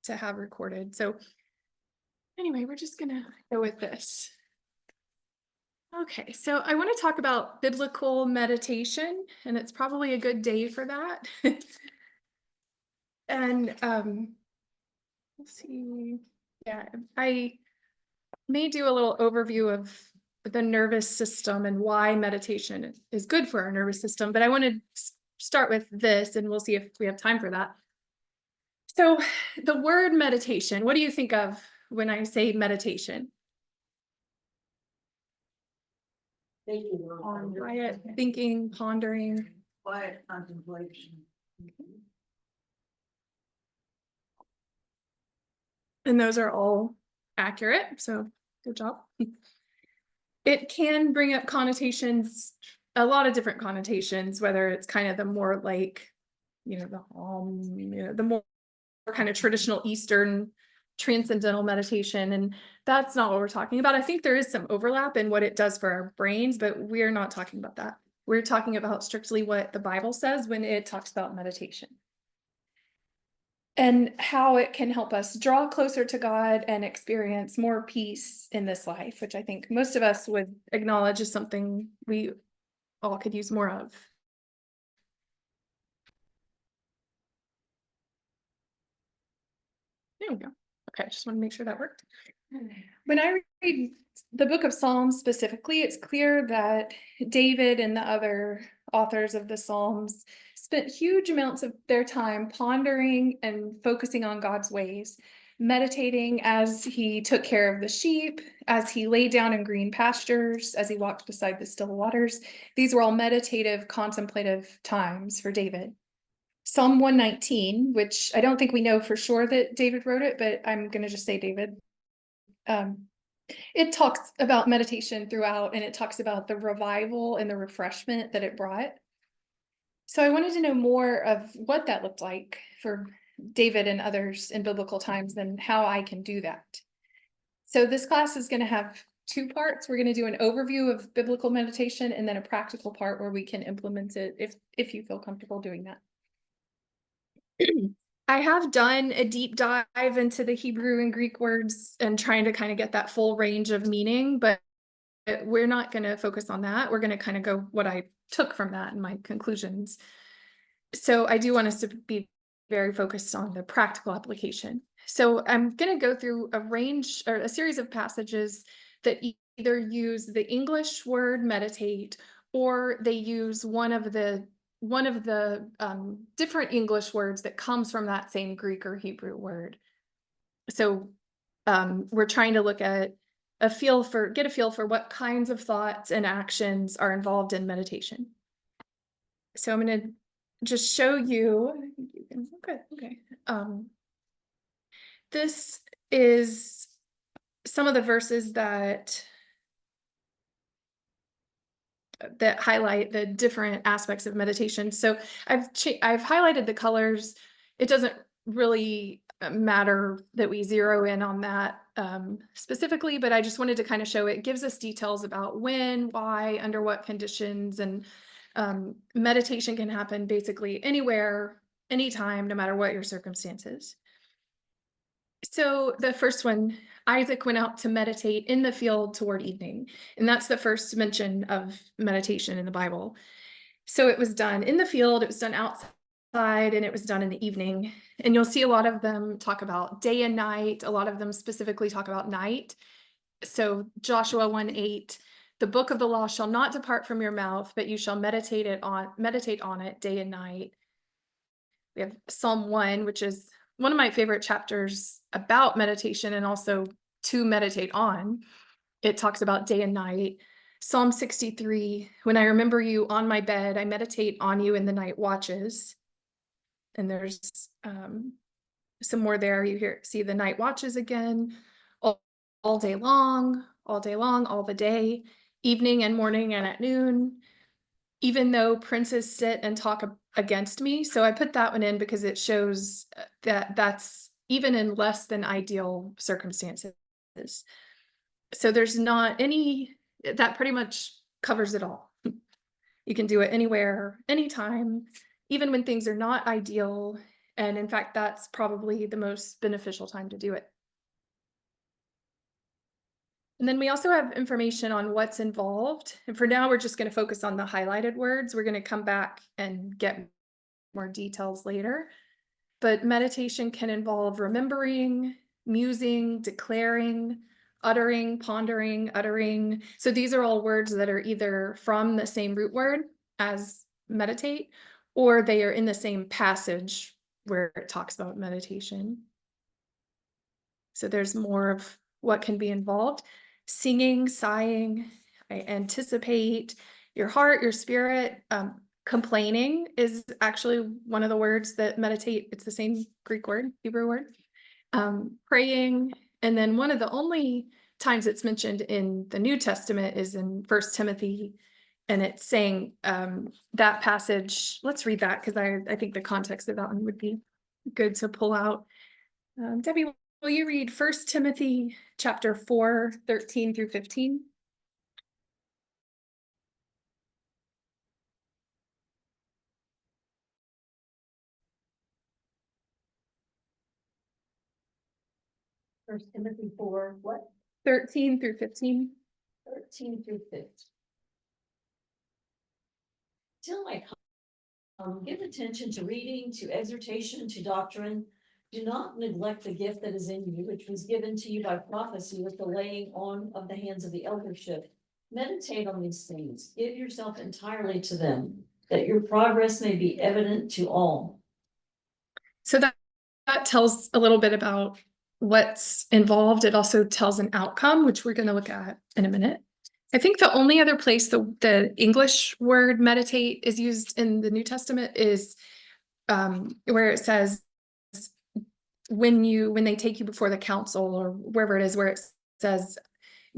to have recorded. So anyway, we're just gonna go with this. Okay, so I want to talk about biblical meditation, and it's probably a good day for that. And let's see. Yeah, I may do a little overview of the nervous system and why meditation is good for our nervous system, but I want to start with this, and we'll see if we have time for that. So the word meditation, what do you think of when I say meditation? Quiet thinking, pondering. Quiet contemplation. And those are all accurate, so good job. It can bring up connotations, a lot of different connotations, whether it's kind of the more like, the more kind of traditional Eastern transcendental meditation. And that's not what we're talking about. I think there is some overlap in what it does for our brains, but we're not talking about that. We're talking about strictly what the Bible says when it talks about meditation and how it can help us draw closer to God and experience more peace in this life, which I think most of us would acknowledge is something we all could use more of. There we go. Okay, I just want to make sure that worked. When I read the book of Psalms specifically, it's clear that David and the other authors of the Psalms spent huge amounts of their time pondering and focusing on God's ways, meditating as he took care of the sheep, as he lay down in green pastures, as he walked beside the still waters. These were all meditative, contemplative times for David. Psalm 119, which I don't think we know for sure that David wrote it, but I'm going to just say David. It talks about meditation throughout, and it talks about the revival and the refreshment that it brought. So I wanted to know more of what that looked like for David and others in biblical times and how I can do that. So this class is going to have two parts. We're going to do an overview of biblical meditation and then a practical part where we can implement it if you feel comfortable doing that. I have done a deep dive into the Hebrew and Greek words and trying to kind of get that full range of meaning, but we're not going to focus on that. We're going to kind of go what I took from that and my conclusions. So I do want us to be very focused on the practical application. So I'm going to go through a range or a series of passages that either use the English word meditate, or they use one of the different English words that comes from that same Greek or Hebrew word. So we're trying to look at get a feel for what kinds of thoughts and actions are involved in meditation. So I'm going to just show you. Okay. This is some of the verses that highlight the different aspects of meditation. So I've highlighted the colors. It doesn't really matter that we zero in on that specifically, but I just wanted to kind of show it gives us details about when, why, under what conditions, and meditation can happen basically anywhere, anytime, no matter what your circumstances. So the first one, Isaac went out to meditate in the field toward evening. And that's the first mention of meditation in the Bible. So it was done in the field, it was done outside, and it was done in the evening. And you'll see a lot of them talk about day and night. A lot of them specifically talk about night. So Joshua 1:8, the book of the law shall not depart from your mouth, but you shall meditate on it day and night. We have Psalm 1, which is one of my favorite chapters about meditation and also to meditate on. It talks about day and night. Psalm 63, when I remember you on my bed, I meditate on you in the night watches. And there's some more there. You see the night watches again, all day long, all the day, evening and morning and at noon. Even though princes sit and talk against me. So I put that one in because it shows that that's even in less than ideal circumstances. So there's not any, that pretty much covers it all. You can do it anywhere, anytime, even when things are not ideal. And in fact, that's probably the most beneficial time to do it. And then we also have information on what's involved. And for now, we're just going to focus on the highlighted words. We're going to come back and get more details later. But meditation can involve remembering, musing, declaring, uttering, pondering, uttering. So these are all words that are either from the same root word as meditate, or they are in the same passage where it talks about meditation. So there's more of what can be involved. Singing, sighing, I anticipate, your heart, your spirit. Complaining is actually one of the words that meditate. It's the same Greek word, Hebrew word. Praying. And then one of the only times it's mentioned in the New Testament is in 1 Timothy. And it's saying that passage, let's read that because I think the context of that one would be good to pull out. Debbie, will you read 1 Timothy chapter 4, 13 through 15? First Timothy 4, what? 13 through 15. 13 through 15. Till I come, give attention to reading, to exhortation, to doctrine. Do not neglect the gift that is in you, which was given to you by prophecy with the laying on of the hands of the eldership. Meditate on these things. Give yourself entirely to them, that your progress may be evident to all. So that tells a little bit about what's involved. It also tells an outcome, which we're going to look at in a minute. I think the only other place the English word meditate is used in the New Testament is where it says when they take you before the council or wherever it is, where it says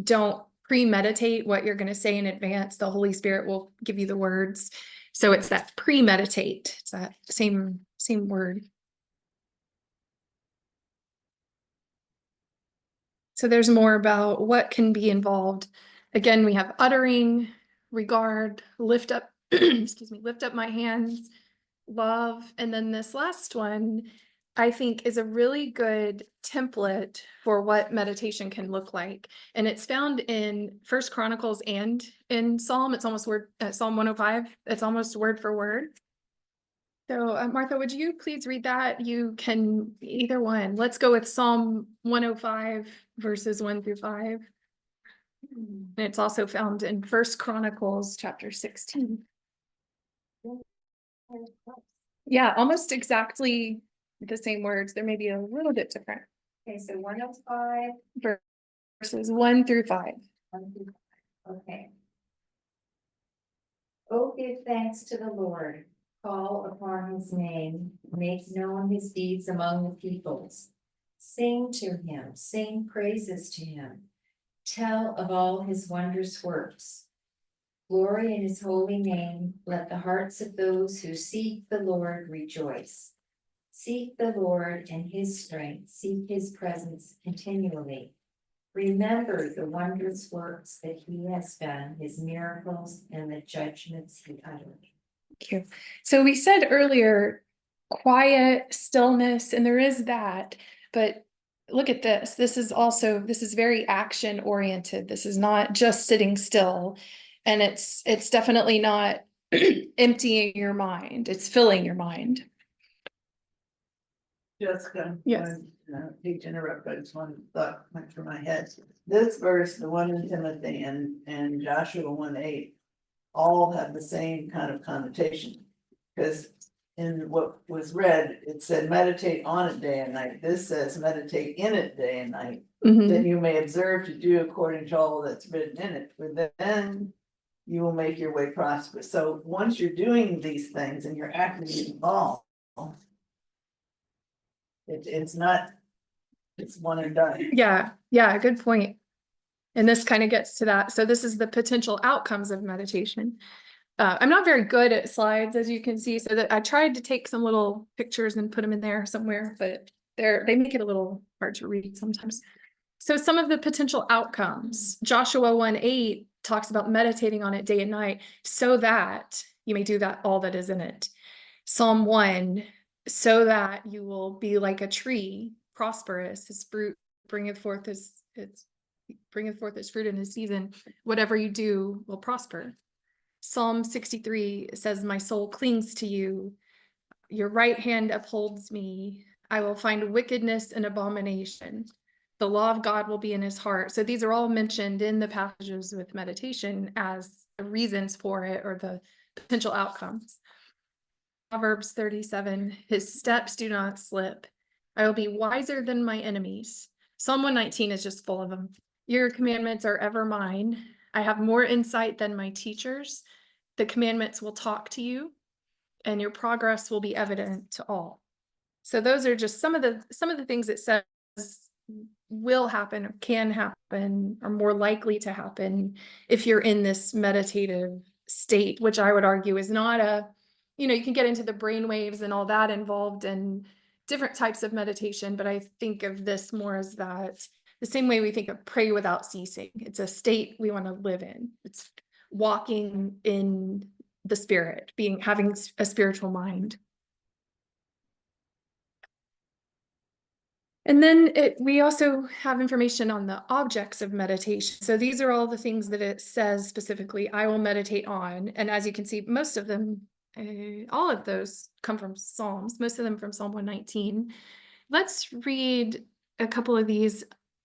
don't premeditate what you're going to say in advance. The Holy Spirit will give you the words. So it's that premeditate. It's that same word. So there's more about what can be involved. Again, we have uttering, regard, lift up, excuse me, lift up my hands, love. And then this last one, I think, is a really good template for what meditation can look like. And it's found in First Chronicles and in Psalm. It's almost Psalm 105. It's almost word for word. So Martha, would you please read that? You can either one. Let's go with Psalm 105 verses 1 through 5. And it's also found in First Chronicles chapter 16. Yeah, almost exactly the same words. There may be a little bit different. Okay, so 105 verses 1 through 5. Okay. Oh, give thanks to the Lord, call upon his name, make known his deeds among the peoples. Sing to him, sing praises to him, tell of all his wondrous works. Glory in his holy name, let the hearts of those who seek the Lord rejoice. Seek the Lord and his strength, seek his presence continually. Remember the wondrous works that he has done, his miracles and the judgments he uttered. Thank you. So we said earlier, quiet, stillness, and there is that, but look at this. This is very action oriented. This is not just sitting still. And it's definitely not emptying your mind. It's filling your mind. Jessica. Yes. Hate to interrupt, but it's one thought went through my head. This verse, the one in Timothy and Joshua 1:8, all have the same kind of connotation. Because in what was read, it said meditate on it day and night. This says meditate in it day and night. That you may observe to do according to all that's written in it. For then you will make your way prosperous. So once you're doing these things and you're actively involved, it's one and done. Yeah, good point. And this kind of gets to that. So this is the potential outcomes of meditation. I'm not very good at slides, as you can see, so that I tried to take some little pictures and put them in there somewhere, but they make it a little hard to read sometimes. So some of the potential outcomes, Joshua 1:8 talks about meditating on it day and night so that you may do that all that is in it. Psalm 1 so that you will be like a tree, prosperous, his fruit bringeth forth its bringeth forth its fruit in his season. Whatever you do will prosper. Psalm 63 says, my soul clings to you. Your right hand upholds me. I will find wickedness and abomination. The law of God will be in his heart. So these are all mentioned in the passages with meditation as the reasons for it or the potential outcomes. Proverbs 37, his steps do not slip. I will be wiser than my enemies. Psalm 119 is just full of them. Your commandments are ever mine. I have more insight than my teachers. The commandments will talk to you, and your progress will be evident to all. So those are just some of the things it says will happen or can happen or more likely to happen if you're in this meditative state, which I would argue is not a, you can get into the brain waves and all that involved in different types of meditation, but I think of this more as that the same way we think of pray without ceasing. It's a state we want to live in. It's walking in the spirit, having a spiritual mind. And then we also have information on the objects of meditation. So these are all the things that it says specifically, I will meditate on. And as you can see, most of them, all of those come from Psalms, most of them from Psalm 119. Let's read a couple of these.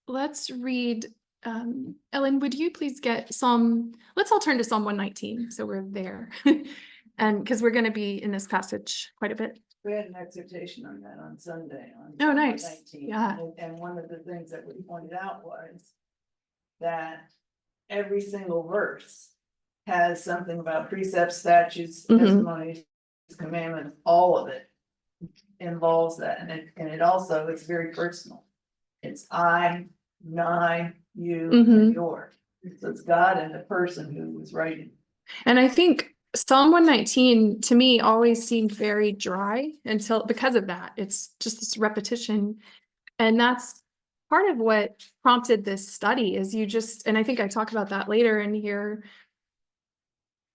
Let's read, Ellen, would you please get let's all turn to Psalm 119. So we're there. And because we're going to be in this passage quite a bit. We had an exhortation on that on Sunday. Oh, nice. 19. Yeah. And one of the things that we pointed out was that every single verse has something about precepts, statutes, testimonies, commandments, all of it involves that. And it also, it's very personal. It's I, my, you, and your. So it's God and the person who was writing. And I think Psalm 119 to me always seemed very dry because of that. It's just this repetition. And that's part of what prompted this study is and I think I talk about that later in here.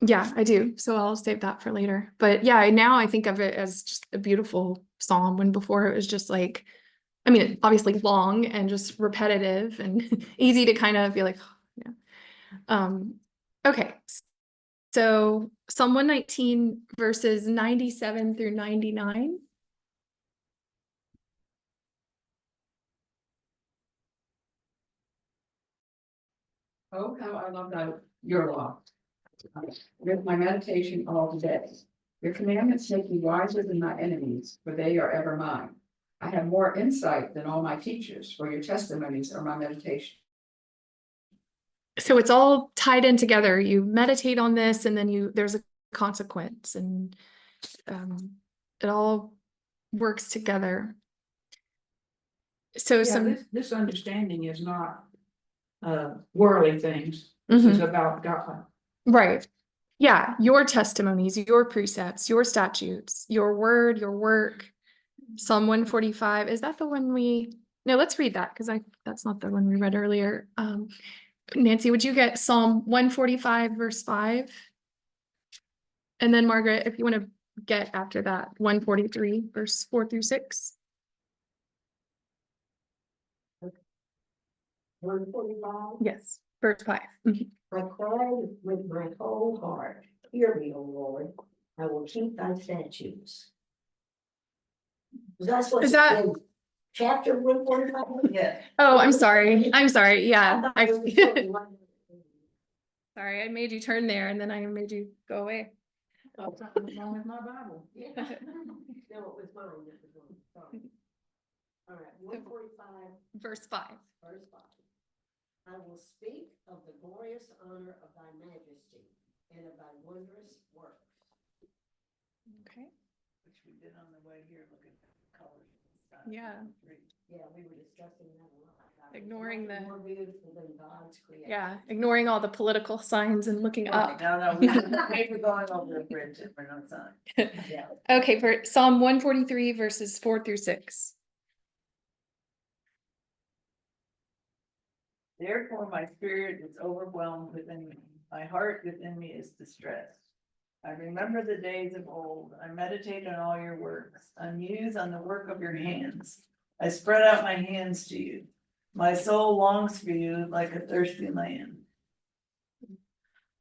Yeah, I do. So I'll save that for later. But yeah, now I think of it as just a beautiful psalm when before it was just like, obviously long and just repetitive and easy to kind of be like, oh, yeah. Okay. So Psalm 119 verses 97 through 99. Oh, how I love your law. With my meditation all today. Your commandments make me wiser than my enemies, for they are ever mine. I have more insight than all my teachers, for your testimonies are my meditation. So it's all tied in together. You meditate on this and then there's a consequence and it all works together. So this understanding is not worldly things. This is about God. Right. Yeah. Your testimonies, your precepts, your statutes, your word, your work. Psalm 145. Is that the one no, let's read that because that's not the one we read earlier. Nancy, would you get Psalm 145 verse 5? And then Margaret, if you want to get after that, 143 verse 4 through 6. 145. Yes, verse 5. I cried with my whole heart, hear me, O Lord, I will keep thy statutes. That's what's Is that- in chapter 145? Yeah. Oh, I'm sorry. Yeah. I thought it was 41. Sorry, I made you turn there and then I made you go away. Oh, something wrong with my Bible. Yeah. No, it was mine. It was mine. Sorry. All right, 145. Verse 5. Verse 5. I will speak of the glorious honor of thy majesty and of thy wondrous works. Okay. Which we did on the way here, look at the colors. Yeah. Yeah, we were discussing that a lot. Ignoring Nothing the- more beautiful than God's creation. Yeah, ignoring all the political signs and looking up. No, we were going over the bridge and we're not signing. Yeah. Okay, for Psalm 143 verses 4 through 6. Therefore, my spirit is overwhelmed within me. My heart within me is distressed. I remember the days of old. I meditate on all your works. I muse on the work of your hands. I spread out my hands to you. My soul longs for you like a thirsty land.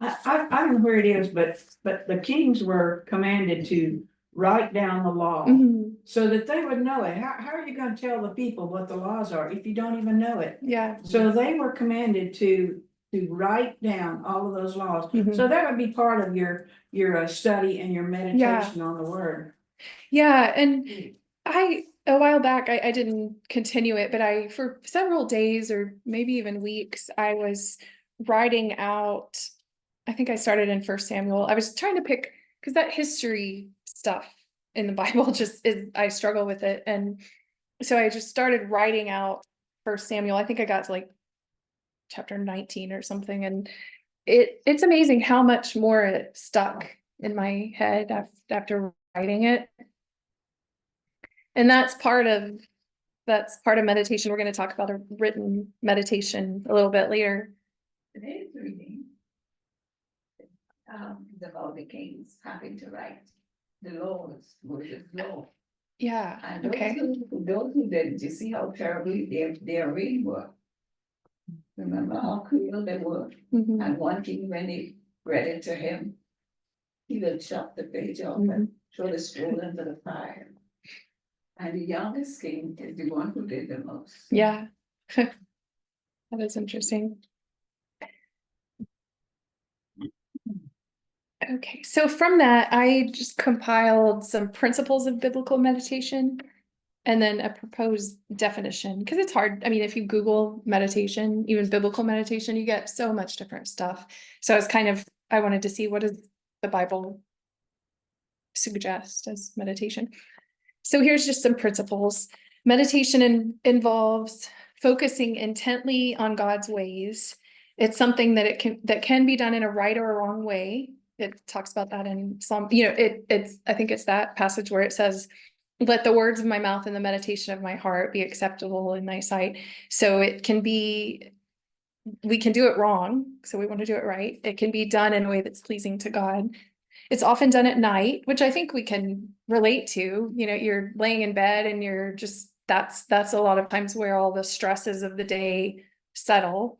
I don't know where it is, but the kings were commanded to write down the law Mhm. so that they would know it. How are you gonna tell the people what the laws are if you don't even know it? Yeah. So they were commanded to write down all of those laws. Mhm. So that would be part of your study and your meditation on the word. Yeah, and a while back, I didn't continue it, but for several days or maybe even weeks, I was writing out, I think I started in First Samuel. I was trying to pick, because that history stuff in the Bible just is, I struggle with it. And so I just started writing out First Samuel. I think I got to like chapter 19 or something. And it's amazing how much more it stuck in my head after writing it. And that's part of meditation. We're going to talk about a written meditation a little bit later. Today's reading is about the kings having to write the laws, Moses' law. Yeah. And those Okay. who didn't, you see how terribly their reading were. Remember how cruel they were? Mhm. And one king, when he read it to him, he will chop the page off and throw the scroll into the fire. And the youngest king is the one who did the most. Yeah. That is interesting. Okay, so from that, I just compiled some principles of biblical meditation and then a proposed definition, because it's hard. I mean, if you Google meditation, even biblical meditation, you get so much different stuff. So I wanted to see, what does the Bible suggest as meditation? So here's just some principles. Meditation involves focusing intently on God's ways. It's something that can be done in a right or a wrong way. It talks about that in Psalm, I think it's that passage where it says, let the words of my mouth and the meditation of my heart be acceptable in thy sight. So we can do it wrong. So we want to do it right. It can be done in a way that's pleasing to God. It's often done at night, which I think we can relate to. You're laying in bed and you're just, that's a lot of times where all the stresses of the day settle.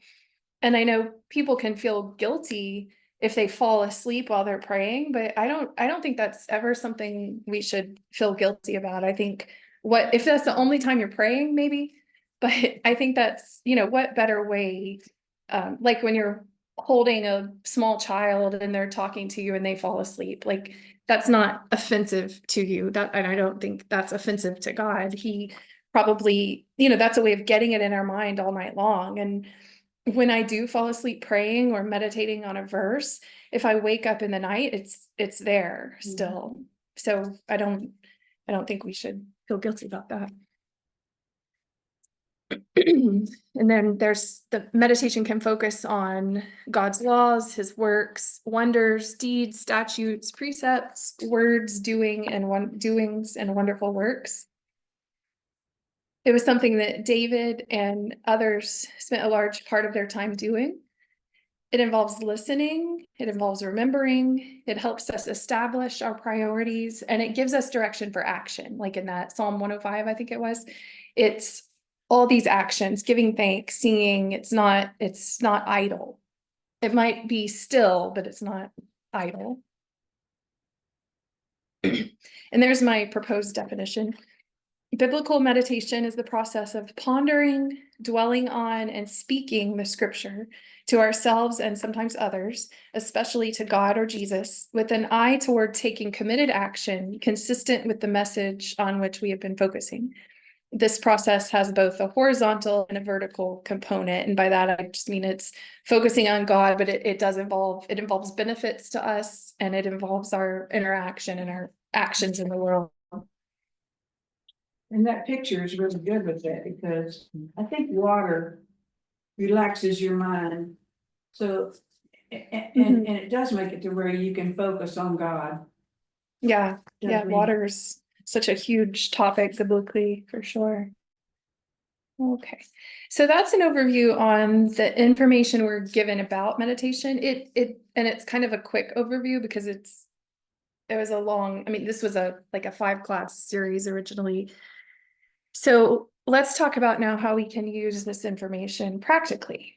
And I know people can feel guilty if they fall asleep while they're praying, but I don't think that's ever something we should feel guilty about. I think if that's the only time you're praying, maybe, but I think that's, what better way, like when you're holding a small child and they're talking to you and they fall asleep, like that's not offensive to you, and I don't think that's offensive to God. He probably, that's a way of getting it in our mind all night long. And when I do fall asleep praying or meditating on a verse, if I wake up in the night, it's there still. So I don't think we should feel guilty about that. And then there's the meditation can focus on God's laws, his works, wonders, deeds, statutes, precepts, words, doings, and wonderful works. It was something that David and others spent a large part of their time doing. It involves listening, it involves remembering, it helps us establish our priorities, and it gives us direction for action. Like in that Psalm 105, I think it was, it's all these actions, giving thanks, singing, it's not idle. It might be still, but it's not idle. And there's my proposed definition. Biblical meditation is the process of pondering, dwelling on, and speaking the scripture to ourselves and sometimes others, especially to God or Jesus, with an eye toward taking committed action consistent with the message on which we have been focusing. This process has both a horizontal and a vertical component. And by that, I just mean it's focusing on God, but it involves benefits to us, and it involves our interaction and our actions in the world. And that picture is really good with that, because I think water relaxes your mind. So, and it does make it to where you can focus on God. Yeah, Definitely. water's such a huge topic biblically, for sure. Okay, so that's an overview on the information we're given about meditation. And it's kind of a quick overview because it's it was a long, I mean, this was like a 5-class series originally. So let's talk about now how we can use this information practically.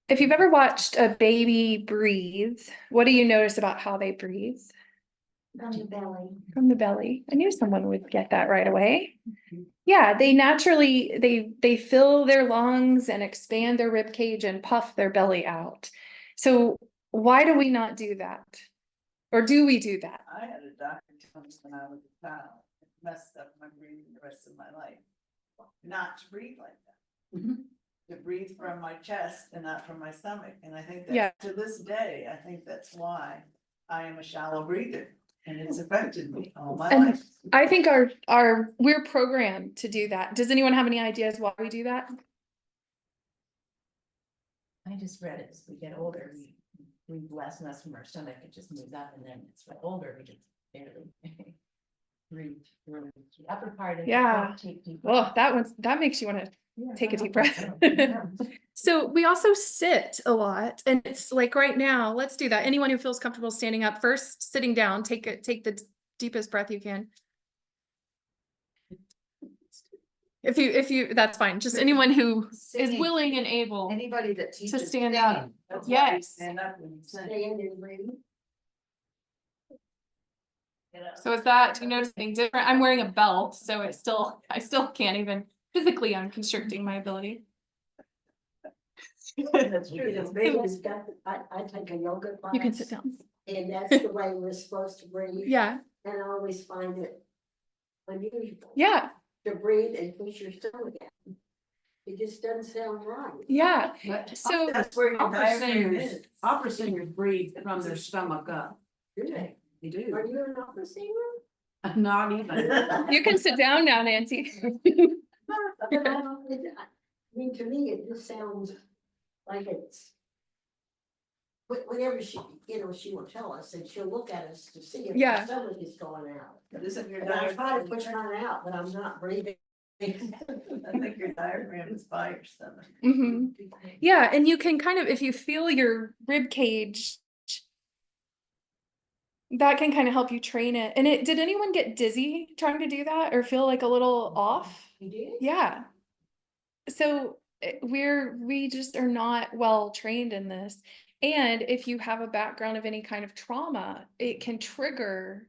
If you've ever watched a baby breathe, what do you notice about how they breathe? From the belly. From the belly. I knew someone would get that right away. Yeah, they naturally, they fill their lungs and expand their rib cage and puff their belly out. So why do we not do that? Or do we do that? I had a doctor tell me when I was a child, it messed up my breathing the rest of my life. Not to breathe like that. To breathe from my chest and not from my stomach, and I think Yeah. that to this day, I think that's why I am a shallow breather, and it's affected me all my And life. I think we're programmed to do that. Does anyone have any ideas why we do that? I just read it, as we get older, we breathe less and less from our stomach, it just moves up, and then as we get older, we just barely breathe through the upper part. And Yeah. don't take deep Well, breaths. that makes you want to Yeah, take a I deep know. breath. Yeah. So we also sit a lot, and it's like right now, let's do that. Anyone who feels comfortable standing up first, sitting down, take the deepest breath you can. If you, that's fine. Just anyone who is Singing. willing and able. Anybody that teaches. stand up. singing, That's why you Yes. stand up when you sing. Stand and breathe. You know? So is that, do you notice anything different? I'm wearing a belt, so I still can't even physically, I'm constricting my ability. That's true. The biggest stuff, I take a yoga class. You can sit down. And that's the way we're supposed to breathe. Yeah, And I always find it unusual. yeah, To breathe and push your stomach out. It just doesn't sound right. yeah. But So That's where your diaphragm is. opera singers breathe from their stomach up. Do they? They do. Are you an opera singer? Not even. you can sit down now, Nancy. But I don't, I mean, to me, it just sounds like it's. Whenever she, she will tell us and she'll look at us to see if Yeah. the stomach is going out. Isn't your And I try to diaphragm? push mine out, but I'm not breathing. I think your diaphragm is by your stomach. Mhm. Yeah, and you can kind of, if you feel your rib cage, that can kind of help you train it. And did anyone get dizzy trying to do that or feel like a little off? You did? Yeah. So we just are not well trained in this. And if you have a background of any kind of trauma, it can trigger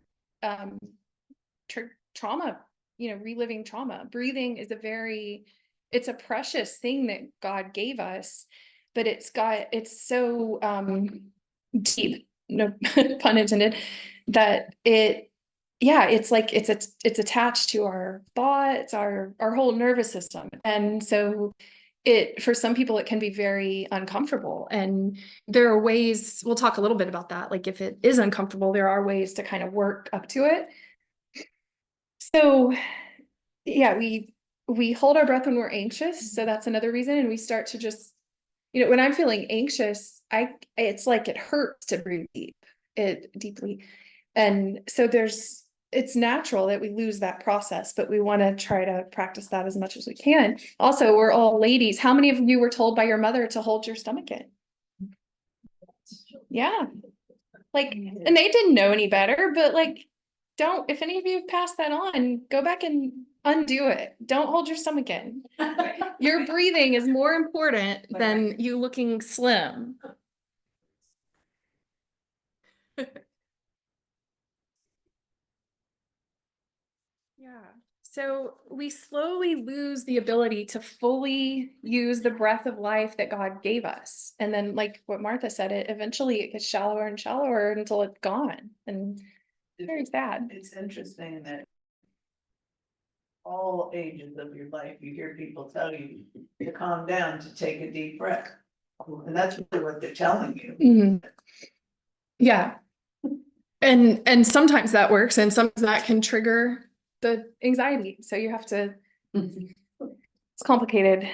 trauma, reliving trauma. Breathing is it's a precious thing that God gave us, but it's so deep, no pun intended, that it's like it's attached to our thoughts, our whole nervous system. And so for some people it can be very uncomfortable, and there are ways, we'll talk a little bit about that, like if it is uncomfortable, there are ways to kind of work up to it. So yeah, we hold our breath when we're anxious, so that's another reason. And we start to just, when I'm feeling anxious, it's like it hurts to breathe deeply. And so it's natural that we lose that process, but we want to try to practice that as much as we can. Also, we're all ladies. How many of you were told by your mother to hold your stomach in? Yeah. Like, and they didn't know any better, but like, if any of you have passed that on, go back and undo it. Don't hold your stomach in. Your breathing is more important than you looking slim. Yeah. So we slowly lose the ability to fully use the breath of life that God gave us. And then, like what Martha said, eventually it gets shallower and shallower until it's gone. And very sad. It's interesting that all ages of your life, you hear people tell you to calm down, to take a deep breath. And that's really what they're telling you. Mhm. Yeah. And sometimes that works, and sometimes that can trigger the anxiety. So you have to, it's complicated.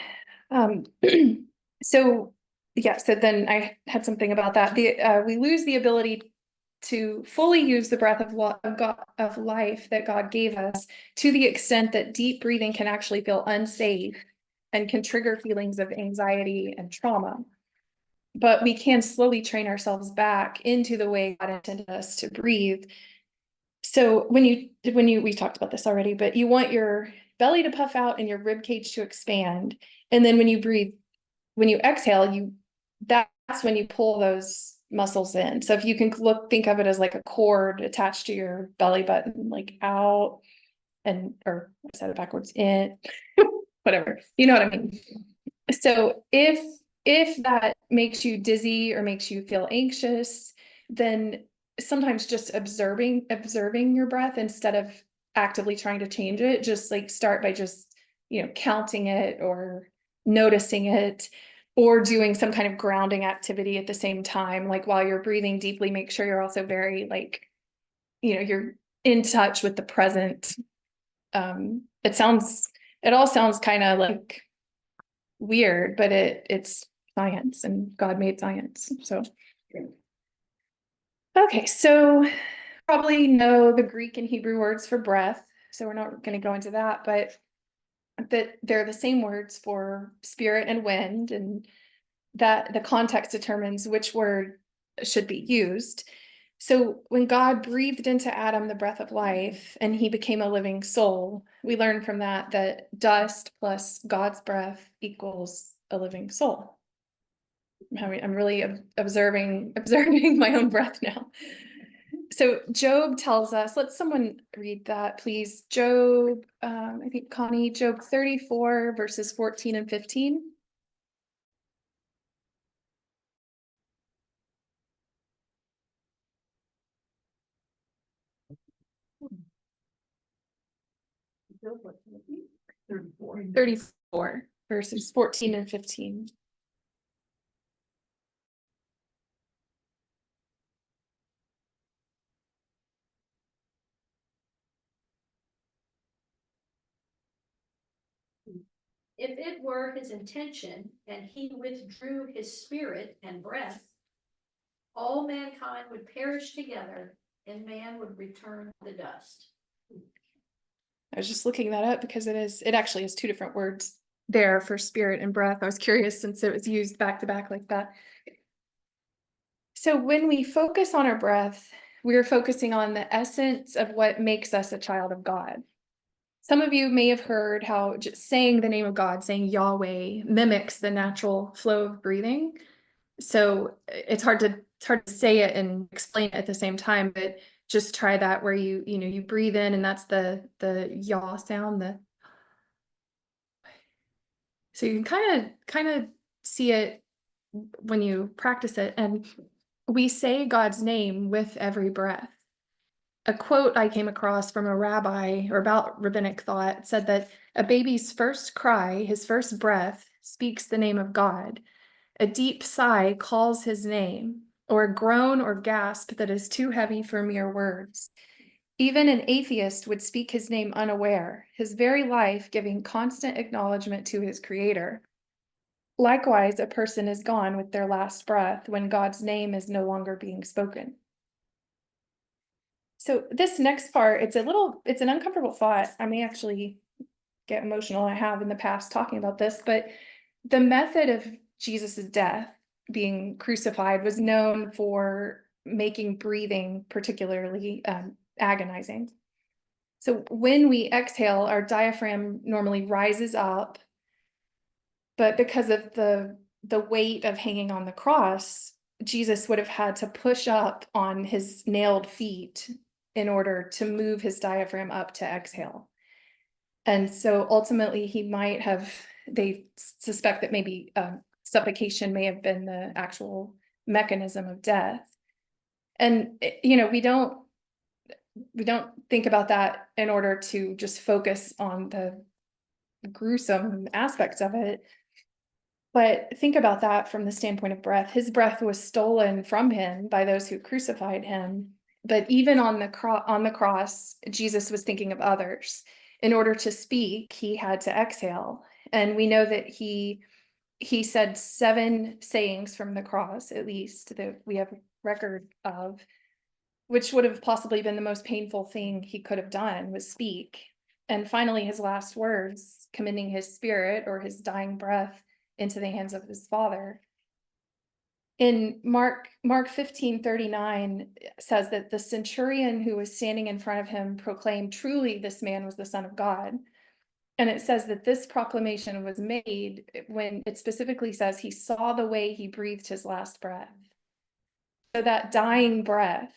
So then I had something about that. We lose the ability to fully use the breath of life that God gave us, to the extent that deep breathing can actually feel unsafe and can trigger feelings of anxiety and trauma. but we can slowly train ourselves back into the way God intended us to breathe. So we talked about this already, but you want your belly to puff out and your rib cage to expand. And then when you breathe, when you exhale, that's when you pull those muscles in. So if you can think of it as like a cord attached to your belly button, like out or I said it backwards, in, whatever, you know what I mean? So if that makes you dizzy or makes you feel anxious, then sometimes just observing your breath instead of actively trying to change it, just like start by just, counting it or noticing it, or doing some kind of grounding activity at the same time. Like while you're breathing deeply, make sure you're also very like, you're in touch with the present. It all sounds kind of like weird, but it's science, and God made science. So okay, so probably know the Greek and Hebrew words for breath, so we're not going to go into that, but that they're the same words for spirit and wind, and that the context determines which word should be used. So when God breathed into Adam the breath of life and he became a living soul, we learn from that dust plus God's breath equals a living soul. I'm really observing my own breath now. So Job tells us, let someone read that, please. Job, I think Connie, Job 34, verses 14 and 15. Job, what, 34? 34, verses 14 and 15. If it were his intention and he withdrew his spirit and breath, all mankind would perish together and man would return to the dust. I was just looking that up because it actually is two different words there for spirit and breath. I was curious since it was used back to back like that. So when we focus on our breath, we're focusing on the essence of what makes us a child of God. Some of you may have heard how just saying the name of God, saying Yahweh, mimics the natural flow of breathing. So it's hard to say it and explain it at the same time, but just try that where you breathe in, and that's the yaw sound. So you can kind of see it when you practice it. And we say God's name with every breath. A quote I came across from a rabbi or about rabbinic thought said that a baby's first cry, his first breath, speaks the name of God. A deep sigh calls his name, or a groan or gasp that is too heavy for mere words. Even an atheist would speak his name unaware, his very life giving constant acknowledgement to his creator. Likewise, a person is gone with their last breath when God's name is no longer being spoken. So this next part, it's an uncomfortable thought. I may actually get emotional. I have in the past talking about this, but the method of Jesus's death, being crucified, was known for making breathing particularly agonizing. So when we exhale, our diaphragm normally rises up, but because of the weight of hanging on the cross, Jesus would have had to push up on his nailed feet in order to move his diaphragm up to exhale. And so ultimately they suspect that maybe suffocation may have been the actual mechanism of death. And, we don't think about that in order to just focus on the gruesome aspects of it. But think about that from the standpoint of breath. His breath was stolen from him by those who crucified him. But even on the cross, Jesus was thinking of others. In order to speak, he had to exhale. And we know that he said 7 sayings from the cross, at least, that we have record of, which would have possibly been the most painful thing he could have done, was speak. And finally, his last words, commending his spirit or his dying breath into the hands of his Father. in Mark 15:39 says that the centurion who was standing in front of him proclaimed, truly this man was the Son of God. And it says that this proclamation was made when it specifically says he saw the way he breathed his last breath. So that dying breath,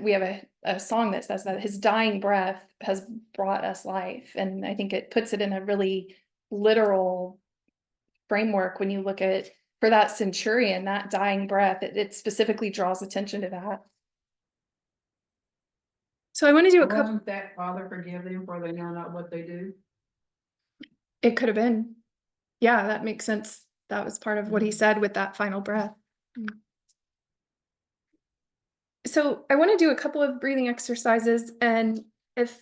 we have a song that says that his dying breath has brought us life. And I think it puts it in a really literal framework when you look at, for that centurion, that dying breath, it specifically draws attention to that. So I want to do a couple. Wasn't that Father forgive them for they know not what they do? It could have been. Yeah, that makes sense. That was part of what he said with that final breath. So I want to do a couple of breathing exercises, and if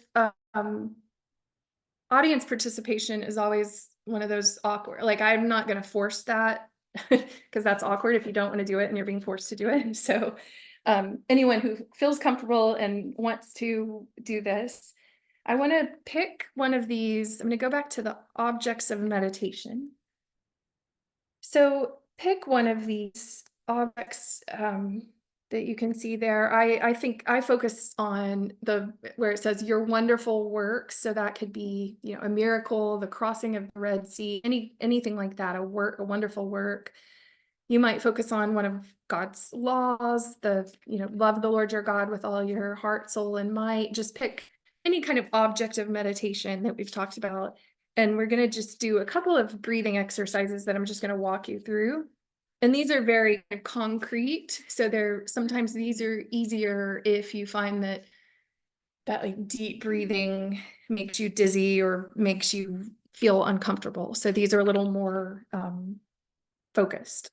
audience participation is always one of those awkward, like I'm not going to force that because that's awkward if you don't want to do it and you're being forced to do it. So anyone who feels comfortable and wants to do this, I want to pick one of these. I'm going to go back to the objects of meditation. So pick one of these objects that you can see there. I think I focus on where it says your wonderful works. So that could be, you know, a miracle, the crossing of the Red Sea, anything like that, a wonderful work. You might focus on one of God's laws, love the Lord your God with all your heart, soul, and might. Just pick any kind of object of meditation that we've talked about. And we're going to just do a couple of breathing exercises that I'm just going to walk you through. And these are very concrete. So sometimes these are easier if you find that like deep breathing makes you dizzy or makes you feel uncomfortable. So these are a little more focused.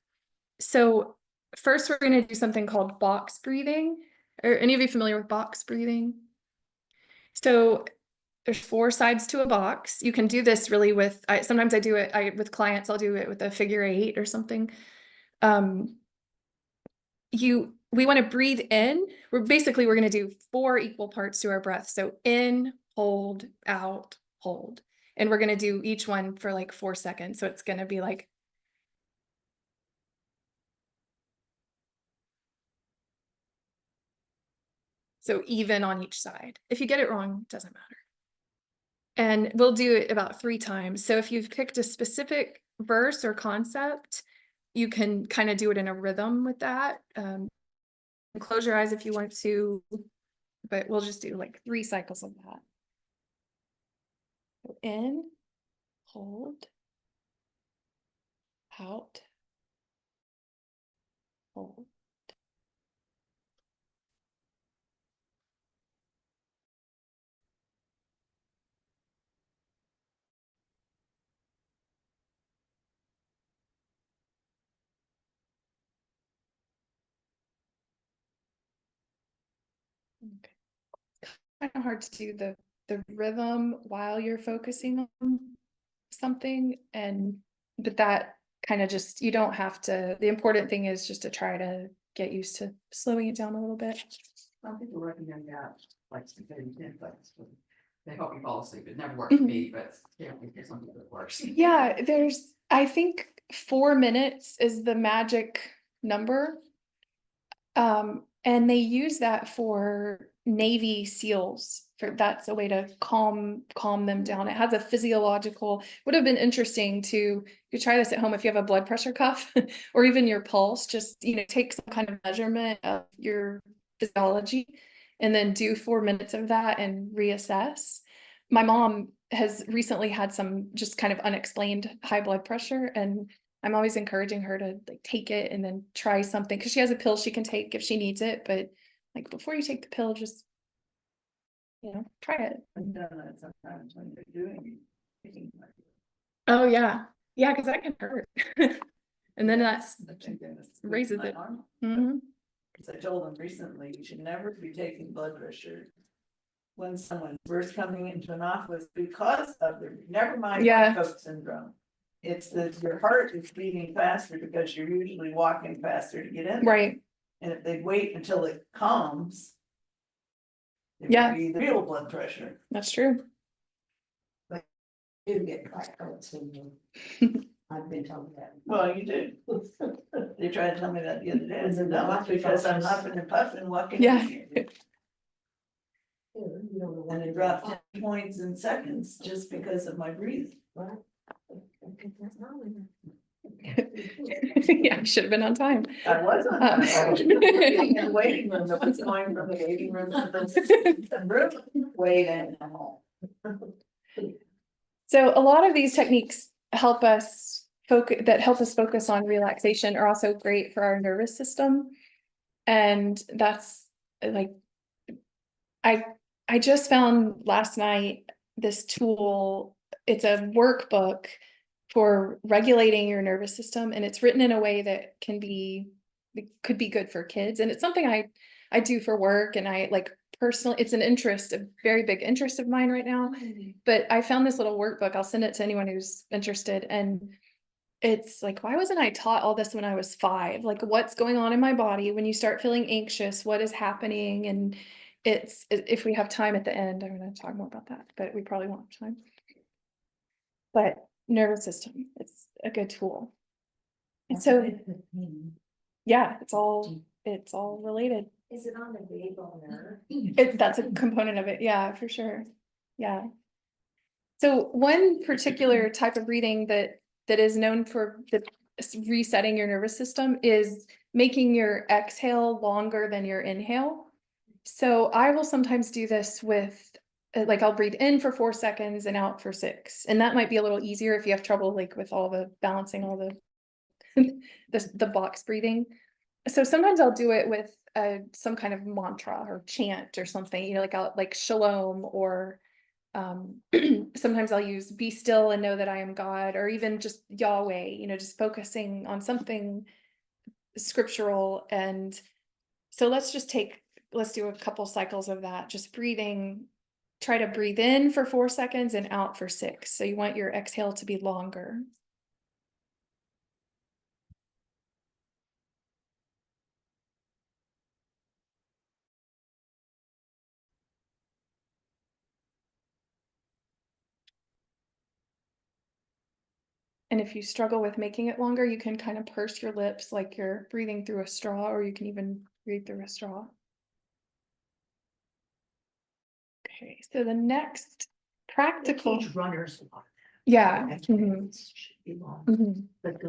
So first we're going to do something called box breathing. Are any of you familiar with box breathing? So there's 4 sides to a box. You can do this really with, sometimes I do it with clients, I'll do it with a figure 8 or something. We want to breathe in. We're going to do 4 equal parts to our breath. So in, hold, out, hold. And we're going to do each one for like 4 seconds. So it's going to be like, so even on each side. If you get it wrong, it doesn't matter. And we'll do it about 3 times. So if you've picked a specific verse or concept, you can kind of do it in a rhythm with that. Close your eyes if you want to, but we'll just do like 3 cycles of that. So in, hold, out, hold. Okay. Kind of hard to do the rhythm while you're focusing on something, but that kind of just, you don't have to, the important thing is just to try to get used to slowing it down a little bit. Some people recommend that, like spaghetti templates, but they help you fall asleep. It never worked for me, but yeah, there's something that works. Yeah, I think 4 minutes is the magic number. And they use that for Navy SEALs. That's a way to calm them down. It has a physiological, would have been interesting to try this at home if you have a blood pressure cuff or even your pulse, just, take some kind of measurement of your physiology and then do 4 minutes of that and reassess. My mom has recently had some just kind of unexplained high blood pressure, and I'm always encouraging her to like take it and then try something, because she has a pill she can take if she needs it. But like before you take the pill, just try it. I've done that sometimes when you're doing it. Oh yeah, because that can hurt. And then raises it. Because I told them recently, you should never be taking blood pressure when someone's first coming into an office because of never mind Coke syndrome. It's that your heart is beating faster because you're usually walking faster to get in. Right. And if they wait until it calms, it would be the real blood pressure. That's true. You get blackouts when you. I've been told that. Well, you do. They tried to tell me that the other day. I said, no, it's because I'm huffing and puffing, walking. Yeah. You know, the one And it that dropped 10 points in seconds just because of my breathing. Right. Okay, that's not really- Yeah, I should have been on time. I was on time. I was in the waiting room. That was going from the waiting room to the room. Waiting. So a lot of these techniques help us focus on relaxation are also great for our nervous system. And that's like, I just found last night this tool. It's a workbook for regulating your nervous system, and it's written in a way that could be good for kids. And it's something I do for work, and I like personally, it's an interest, a very big interest of mine right now. But I found this little workbook. I'll send it to anyone who's interested. And it's like, why wasn't I taught all this when I was 5? Like, what's going on in my body when you start feeling anxious? What is happening? And if we have time at the end, I'm going to talk more about that, but we probably won't have time. But nervous system, it's a good tool. And so, yeah, it's all related. Is it on the vagal nerve? That's a component of it. Yeah, for sure. Yeah. So one particular type of breathing that is known for resetting your nervous system is making your exhale longer than your inhale. So I will sometimes do this with, like, I'll breathe in for 4 seconds and out for 6. And that might be a little easier if you have trouble, like, with all the balancing, all the, the box breathing. So sometimes I'll do it with some kind of mantra or chant or something, you know, like shalom, or sometimes I'll use be still and know that I am God, or even just Yahweh, you know, just focusing on something scriptural. And so let's do a couple cycles of that, just breathing. Try to breathe in for 4 seconds and out for 6. So you want your exhale to be longer. And if you struggle with making it longer, you can kind of purse your lips like you're breathing through a straw, or you can even breathe through a straw. Okay, so the next practical. Teach runners a lot. Yeah. Exercises should be long, Mhm. but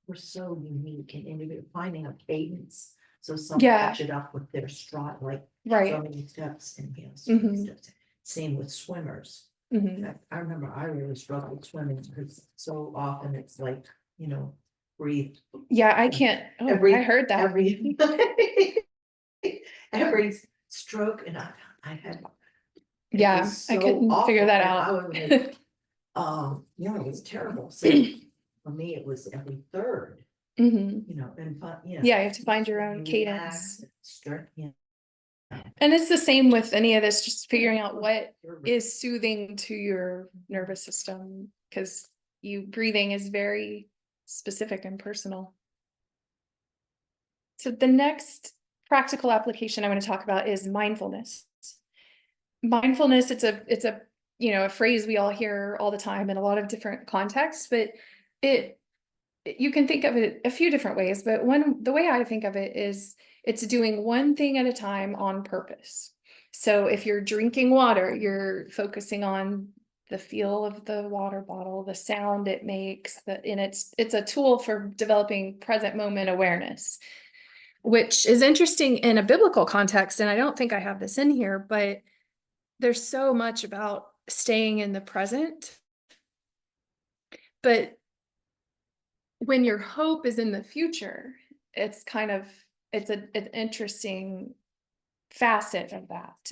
we're so unique and individual, finding a cadence. So some Yeah. catch it up with their stride, like Right. so many steps and so many Mhm. steps. Same with swimmers. Mhm. I remember I really struggled swimming because so often it's like, you know, breathe. Yeah, I can't. Oh, I heard that. Every stroke, and I had. it Yeah, was I so couldn't figure awful, that and I out. was like, yeah, it was terrible. So for me, it was every third, Mhm. you know, and you know. Yeah, you have to find your own relax, cadence. Start, you And it's the same with any of this, just figuring out what is soothing to your nervous system, because breathing is very specific and personal. So the next practical application I want to talk about is mindfulness. Mindfulness, it's a you know, a phrase we all hear all the time in a lot of different contexts, but you can think of it a few different ways. But the way I think of it is it's doing one thing at a time on purpose. So if you're drinking water, you're focusing on the feel of the water bottle, the sound it makes, and it's a tool for developing present moment awareness, which is interesting in a biblical context. And I don't think I have this in here, but there's so much about staying in the present. But when your hope is in the future, it's an interesting facet of that.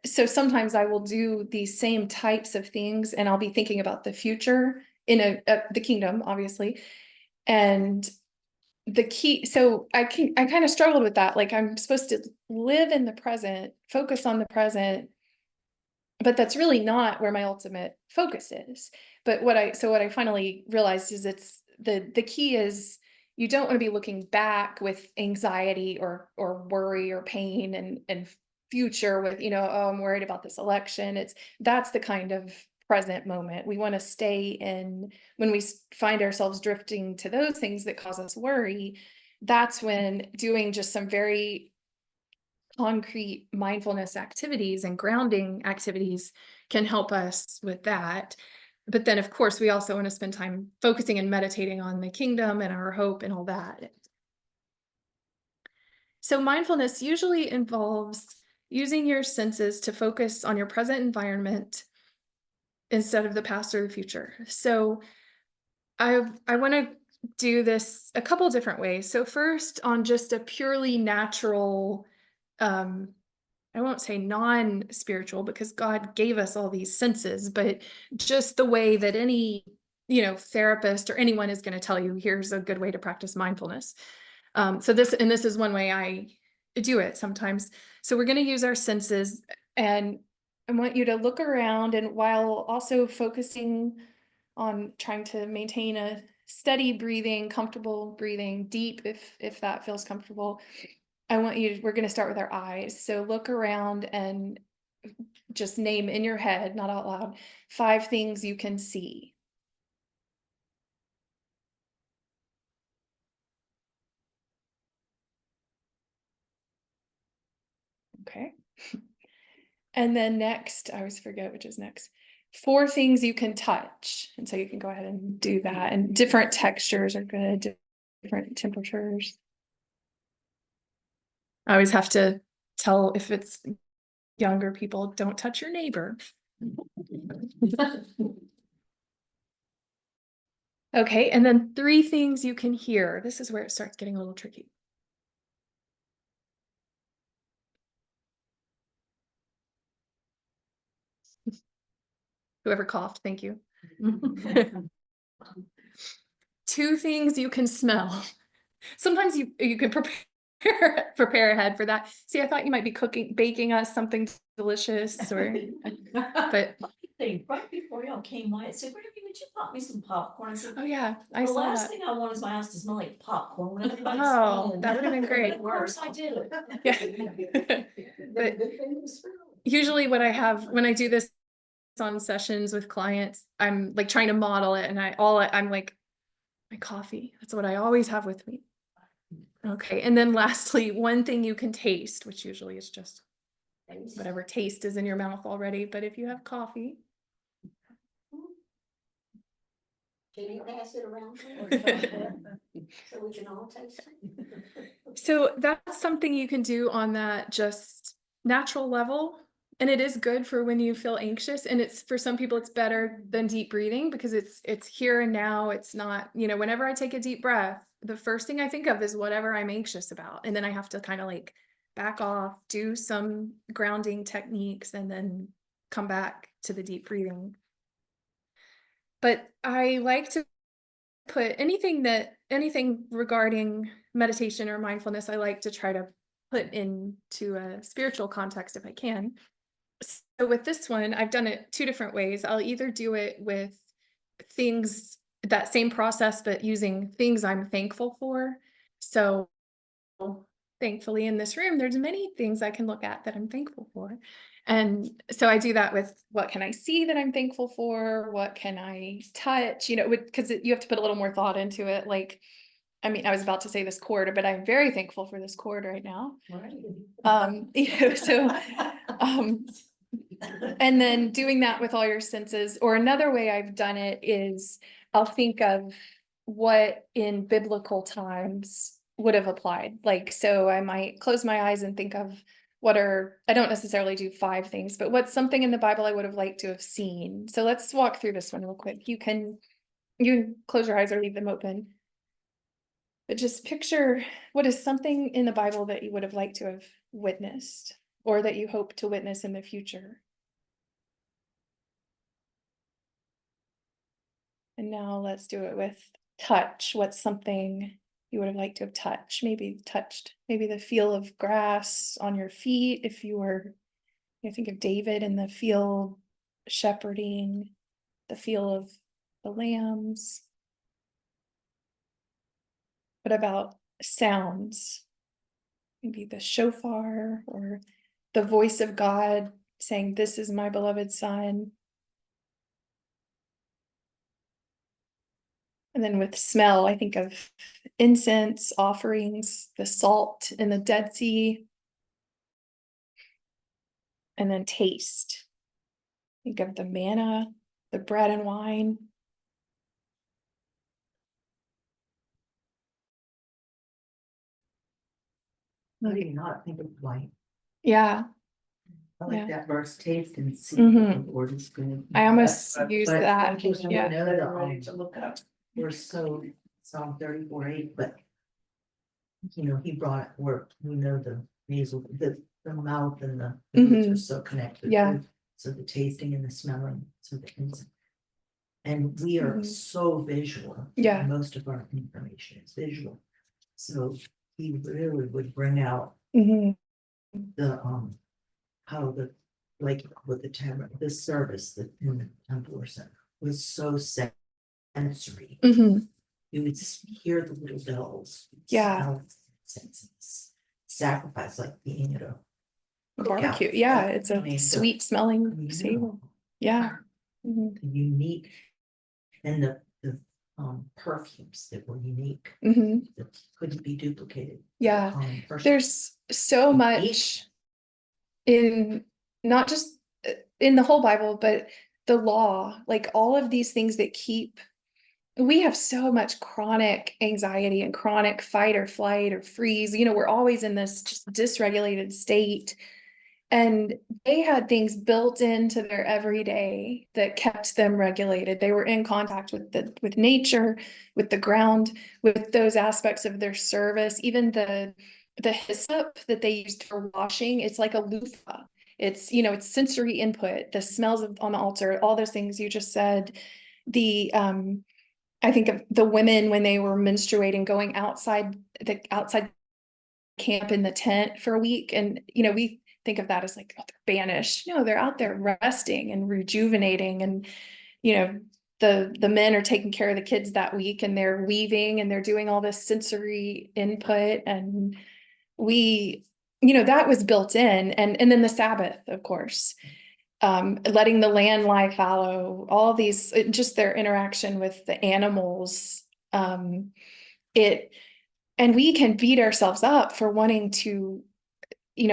So sometimes I will do these same types of things, and I'll be thinking about the future in the kingdom, obviously. And the key, so I kind of struggled with that. Like, I'm supposed to live in the present, focus on the present, but that's really not where my ultimate focus is. But what I finally realized is it's the key is you don't want to be looking back with anxiety or worry or pain and future with, you know, oh, I'm worried about this election. That's the kind of present moment. We want to stay in, when we find ourselves drifting to those things that cause us worry, that's when doing just some very concrete mindfulness activities and grounding activities can help us with that. But then, of course, we also want to spend time focusing and meditating on the kingdom and our hope and all that. So mindfulness usually involves using your senses to focus on your present environment instead of the past or the future. So I want to do this a couple different ways. So first, on just a purely natural, I won't say non-spiritual, because God gave us all these senses, but just the way that any, therapist or anyone is going to tell you, here's a good way to practice mindfulness. So this is one way I do it sometimes. So we're going to use our senses, and I want you to look around, and while also focusing on trying to maintain a steady breathing, comfortable breathing, deep if that feels comfortable. We're going to start with our eyes. So look around and just name in your head, not out loud, 5 things you can see. Okay. And then next, I always forget which is next. 4 things you can touch. And so you can go ahead and do that. And different textures are good, different temperatures. I always have to tell, if it's younger people, don't touch your neighbor. Okay, and then 3 things you can hear. This is where it starts getting a little tricky. Whoever coughed, thank you. 2 things you can smell. Sometimes you can prepare ahead for that. See, I thought you might be baking us something delicious, or but Right before y'all came by, I said, would you pop me some popcorn? I said, oh yeah, I the saw last that. thing I want is my house to smell like popcorn. Oh, that would have been great. Of course I did it. Yeah. But usually what I have when I do this on sessions with clients, I'm like trying to model it, and I'm like, my coffee. That's what I always have with me. Okay. And then lastly, 1 thing you can taste, which usually is just whatever taste is in your mouth already. But if you have coffee. Can you pass it around? So we can all taste it? So that's something you can do on that just natural level. And it is good for when you feel anxious. And it's, for some people, it's better than deep breathing, because it's here and now. It's not, whenever I take a deep breath, the first thing I think of is whatever I'm anxious about. And then I have to kind of like back off, do some grounding techniques, and then come back to the deep breathing. But I like to put anything regarding meditation or mindfulness, I like to try to put into a spiritual context if I can. So with this one, I've done it 2 different ways. I'll either do it with things, that same process, but using things I'm thankful for. So thankfully in this room, there's many things I can look at that I'm thankful for. And so I do that with, what can I see that I'm thankful for? What can I touch? Because you have to put a little more thought into it. Like, I mean, I was about to say this cord, but I'm very thankful for this cord right now. And then doing that with all your senses. Or another way I've done it is, I'll think of what in biblical times would have applied. Like, so I might close my eyes and think of I don't necessarily do 5 things, but what's something in the Bible I would have liked to have seen. So let's walk through this one real quick. You can close your eyes or leave them open. But just picture, what is something in the Bible that you would have liked to have witnessed, or that you hope to witness in the future? And now let's do it with touch. What's something you would have liked to have touched? Maybe the feel of grass on your feet. If you were, think of David in the field shepherding, the feel of the lambs. What about sounds? Maybe the shofar, or the voice of God saying, "This is my beloved son." And then with smell, I think of incense, offerings, the salt in the Dead Sea. And then taste. Think of the manna, the bread and wine. How do you not think of wine? Yeah, I like Yeah. that verse, taste and see Mhm. the Lord is good. I almost But- use but that. sometimes we Yeah. know They're ready to that, look up. we're so, Psalm 34:8, but. You know, he brought, we know the nasal, the mouth and the roots are Mhm. so connected. Yeah. So the tasting and the smelling, so the insect. And we are Mhm. so visual. Yeah. Most of our information is visual. So he really would bring out Mhm. the, how the, like with the this service that in the temple or center was so sensory. Mhm. You would hear the little bells. Yeah. Smell sacrifice, like being at a cookout. Barbecue. Yeah, it's I a mean, the- sweet smelling you savor. know, Yeah. Mhm. the unique and the perfumes that were unique Mhm. that couldn't be duplicated. Yeah. First- There's so much in not just in the whole Bible, but the law, like all of these things that keep, we have so much chronic anxiety and chronic fight or flight or freeze. We're always in this just dysregulated state. And they had things built into their everyday that kept them regulated. They were in contact with nature, with the ground, with those aspects of their service, even the hyssop that they used for washing, it's like a loofah. It's sensory input, the smells on the altar, all those things you just said. I think of the women when they were menstruating, going outside camp in the tent for a week. And, we think of that as like, oh, they're banished. No, they're out there resting and rejuvenating. And, the men are taking care of the kids that week, and they're weaving and they're doing all this sensory input. And that was built in. And then the Sabbath, of course, letting the land lie fallow, all these, just their interaction with the animals. And we can beat ourselves up for wanting to,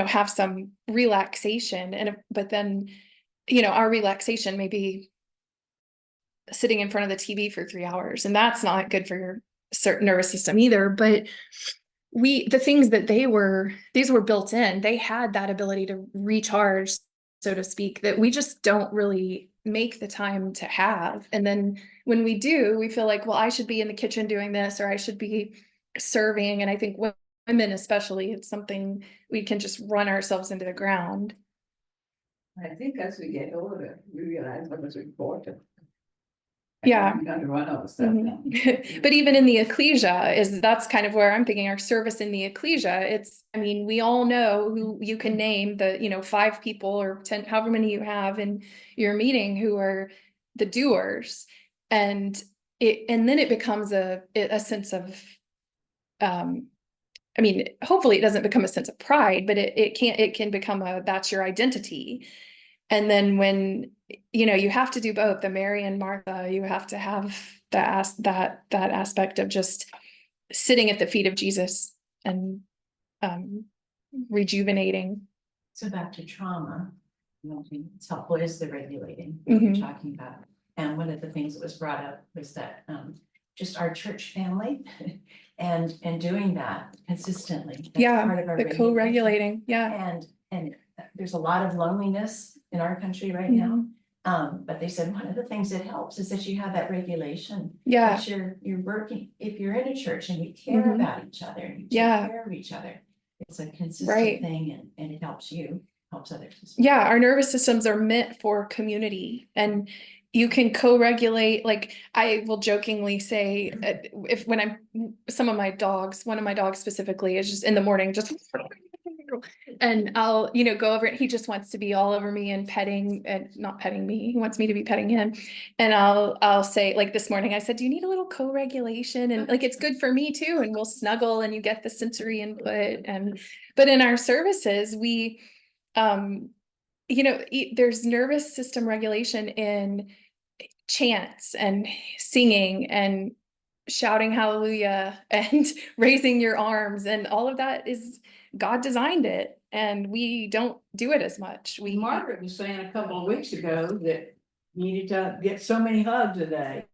have some relaxation, but then, our relaxation may be sitting in front of the TV for 3 hours, and that's not good for your certain nervous system either. But the things that these were built in, they had that ability to recharge, so to speak, that we just don't really make the time to have. And then when we do, we feel like, well, I should be in the kitchen doing this, or I should be serving. And I think women especially, it's something we can just run ourselves into the ground. I think as we get older, we realize what was important. Yeah. I'm gonna run out of stuff now. But even in the ecclesia, that's kind of where I'm thinking our service in the ecclesia. We all know who you can name, the 5 people or 10, however many you have in your meeting, who are the doers. And then it becomes a sense of, hopefully it doesn't become a sense of pride, but it can become that's your identity. And then when, you have to do both, the Mary and Martha, you have to have that aspect of just sitting at the feet of Jesus and rejuvenating. So back to trauma, it's helpful is the regulating Mhm. you're talking about. And one of the things that was brought up was that just our church family and doing that consistently. That's Yeah, part of our the regulation. co-regulating. Yeah. And there's a lot of loneliness in our country right now. Mhm. But they said one of the things that helps is that you have that regulation. Yeah. That you're working, if you're in a church and you care Mhm. about each other and you take Yeah. care of each other, it's a consistent Right. thing and it helps you, helps others. as well. Yeah, our nervous systems are meant for community, and you can co-regulate. Like I will jokingly say, when one of my dogs specifically is just in the morning, just and I'll, go over it. He just wants to be all over me and petting, and not petting me. He wants me to be petting him. And I'll say, like this morning, I said, do you need a little co-regulation? And like, it's good for me too. And we'll snuggle and you get the sensory input. But in our services, we, there's nervous system regulation in chants and singing and shouting hallelujah and raising your arms, and all of that is God designed it, and we don't do it as much. Margaret was saying a couple of weeks ago that you needed to get so many hugs a day.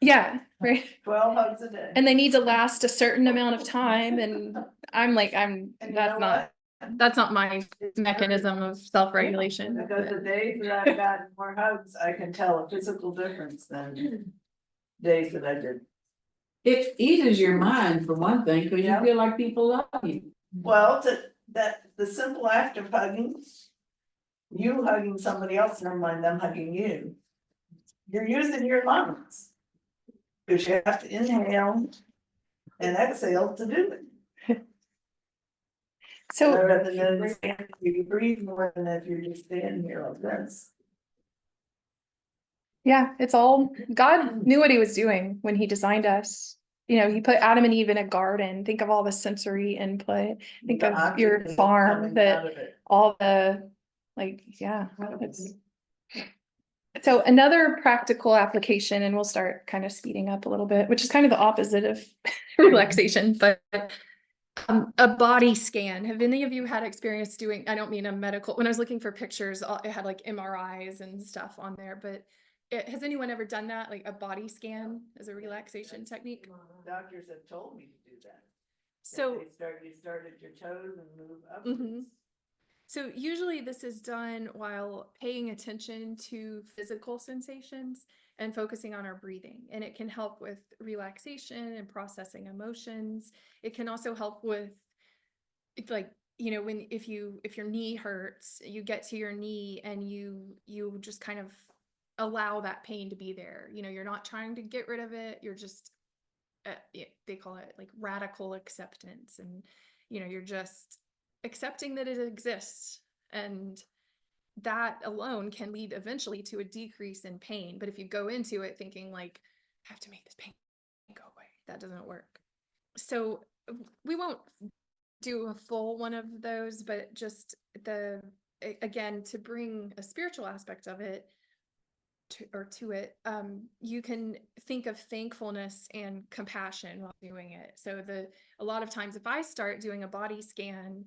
Yeah, right. 12 hugs a day. And they need to last a certain amount of time, and I'm like, And you know that's what? not my mechanism of self-regulation. Because the days that I've gotten more hugs, I can tell a physical difference than days that I did. It eases your mind for one thing, because you Yeah. feel like people love you. Well, the simple act of hugging, you hugging somebody else, never mind them hugging you. You're using your lungs. Because you have to inhale and exhale to do it. So Rather than you breathe more than if you're just standing here like this. yeah, it's all, God knew what he was doing when he designed us. You know, he put Adam and Eve in a garden. Think of all the sensory input. Think The of your oxygen farm, coming that out of it. all the, like, yeah. So another practical application, and we'll start kind of speeding up a little bit, which is kind of the opposite of relaxation, but a body scan. Have any of you had experience doing, I don't mean a medical, when I was looking for pictures, it had like MRIs and stuff on there, but has anyone ever done that? Like a body scan as a relaxation technique? Doctors have told me to do that. So You start at your toes and move upwards. So usually this is done while paying attention to physical sensations and focusing on our breathing. And it can help with relaxation and processing emotions. It can also help with, it's like, you know, if your knee hurts, you get to your knee and you just kind of allow that pain to be there. You know, you're not trying to get rid of it. You're just, they call it like radical acceptance. And, you know, you're just accepting that it exists, and that alone can lead eventually to a decrease in pain. But if you go into it thinking like, I have to make this pain go away, that doesn't work. So we won't do a full one of those, but just again, to bring a spiritual aspect of it to it, you can think of thankfulness and compassion while doing it. So a lot of times if I start doing a body scan,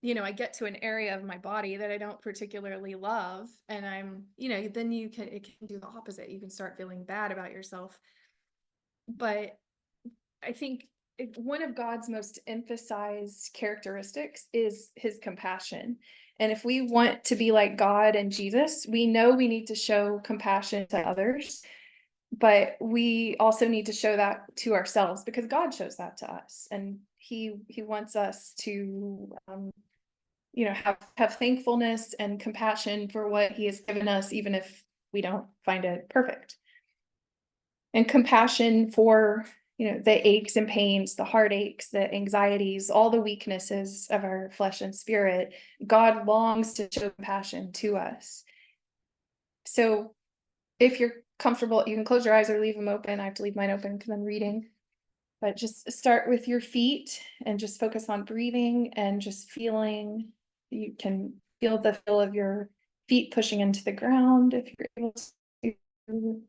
you know, I get to an area of my body that I don't particularly love, and I'm, you know, then it can do the opposite. You can start feeling bad about yourself. But I think one of God's most emphasized characteristics is his compassion. And if we want to be like God and Jesus, we know we need to show compassion to others, but we also need to show that to ourselves, because God shows that to us, and he wants us to you know, have thankfulness and compassion for what he has given us, even if we don't find it perfect. And compassion for, you know, the aches and pains, the heartaches, the anxieties, all the weaknesses of our flesh and spirit. God longs to show compassion to us. So if you're comfortable, you can close your eyes or leave them open. I have to leave mine open because I'm reading. But just start with your feet and just focus on breathing and just feeling. You can feel the feel of your feet pushing into the ground if you're able to. You